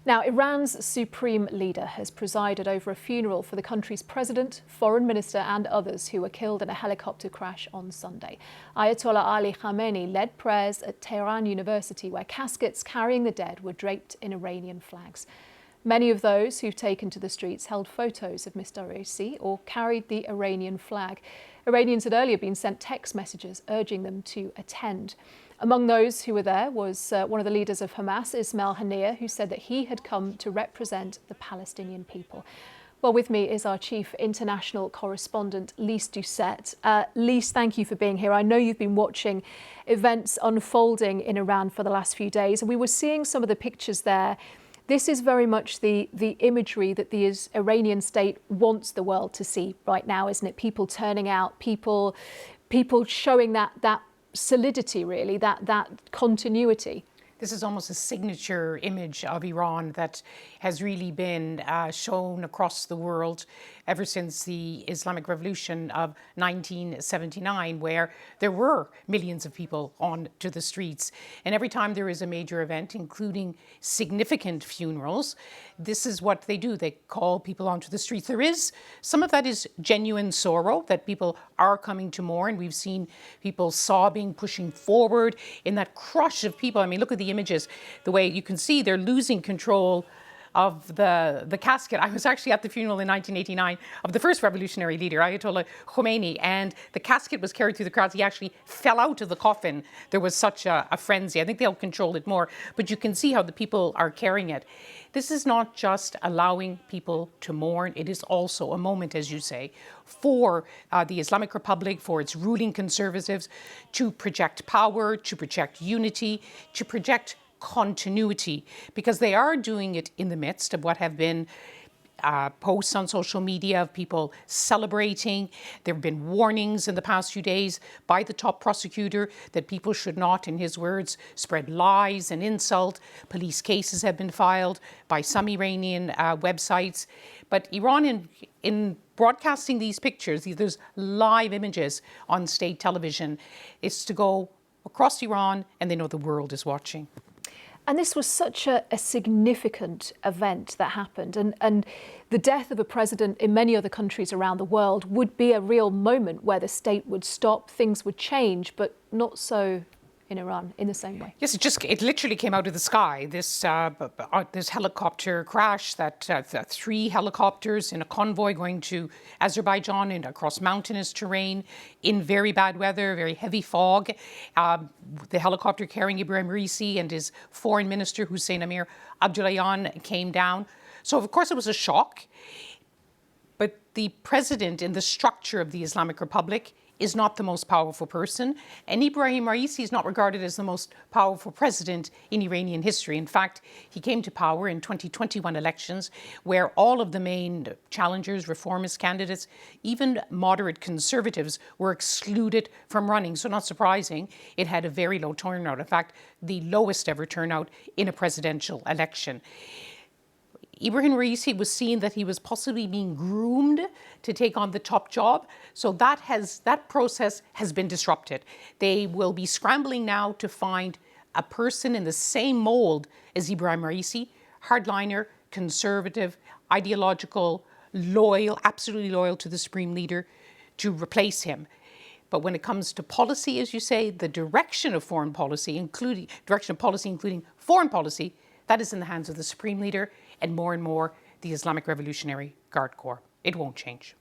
Now, Iran's supreme leader has presided over a funeral for the country's president, foreign minister and others who were killed in a helicopter crash on Sunday. Ayatollah Ali Khamenei led prayers at Tehran University, where caskets carrying the dead were draped in Iranian flags. Many of those who've taken to the streets held photos of Mr Raisi or carried the Iranian flag. Iranians had earlier been sent text messages urging them to attend. Among those who were there was one of the leaders of Hamas, Ismail Haniyeh, who said that he had come to represent the Palestinian people. Well, with me is our chief international correspondent, Lise Doucet. Lise, thank you for being here. I know you've been watching events unfolding in Iran for the last few days, and we were seeing some of the pictures there. This is very much the imagery that the Iranian state wants the world to see right now, isn't it? People turning out, people showing that solidity, really, that continuity. This is almost a signature image of Iran that has really been shown across the world ever since the Islamic Revolution of 1979, where there were millions of people on to the streets. And every time there is a major event, including significant funerals, this is what they do. They call people onto the streets. There is, some of that is genuine sorrow, that people are coming to mourn. We've seen people sobbing, pushing forward in that crush of people. I mean, look at the images, the way you can see they're losing control of the casket. I was actually at the funeral in 1989 of the first revolutionary leader, Ayatollah Khamenei, and the casket was carried through the crowds. He actually fell out of the coffin. There was such a frenzy. I think they'll control it more, but you can see how the people are carrying it. This is not just allowing people to mourn. It is also a moment, as you say, for the Islamic Republic, for its ruling conservatives, to project power, to project unity, to project continuity, because they are doing it in the midst of what have been posts on social media of people celebrating. There have been warnings in the past few days by the top prosecutor that people should not, in his words, spread lies and insult. Police cases have been filed by some Iranian websites. But Iran, in broadcasting these pictures, these live images on state television, is to go across Iran, and they know the world is watching. And this was such a significant event that happened. And the death of a president in many other countries around the world would be a real moment where the state would stop, things would change, but not so in Iran in the same way. Yes, it literally came out of the sky. This helicopter crash, that 3 helicopters in a convoy going to Azerbaijan and across mountainous terrain in very bad weather, very heavy fog. The helicopter carrying Ebrahim Raisi and his foreign minister Hossein Amir-Abdollahian came down. So of course it was a shock. But the president in the structure of the Islamic Republic is not the most powerful person, and Ebrahim Raisi is not regarded as the most powerful president in Iranian history. In fact, he came to power in 2021 elections, where all of the main challengers, reformist candidates, even moderate conservatives were excluded from running. So not surprising, it had a very low turnout. In fact, the lowest ever turnout in a presidential election. Ebrahim Raisi was seen that he was possibly being groomed to take on the top job. So that process has been disrupted. They will be scrambling now to find a person in the same mold as Ebrahim Raisi, hardliner, conservative, ideological, loyal, absolutely loyal to the supreme leader, to replace him. But when it comes to policy, as you say, the direction of foreign policy, including foreign policy, that is in the hands of the supreme leader and more the Islamic Revolutionary Guard Corps. It won't change.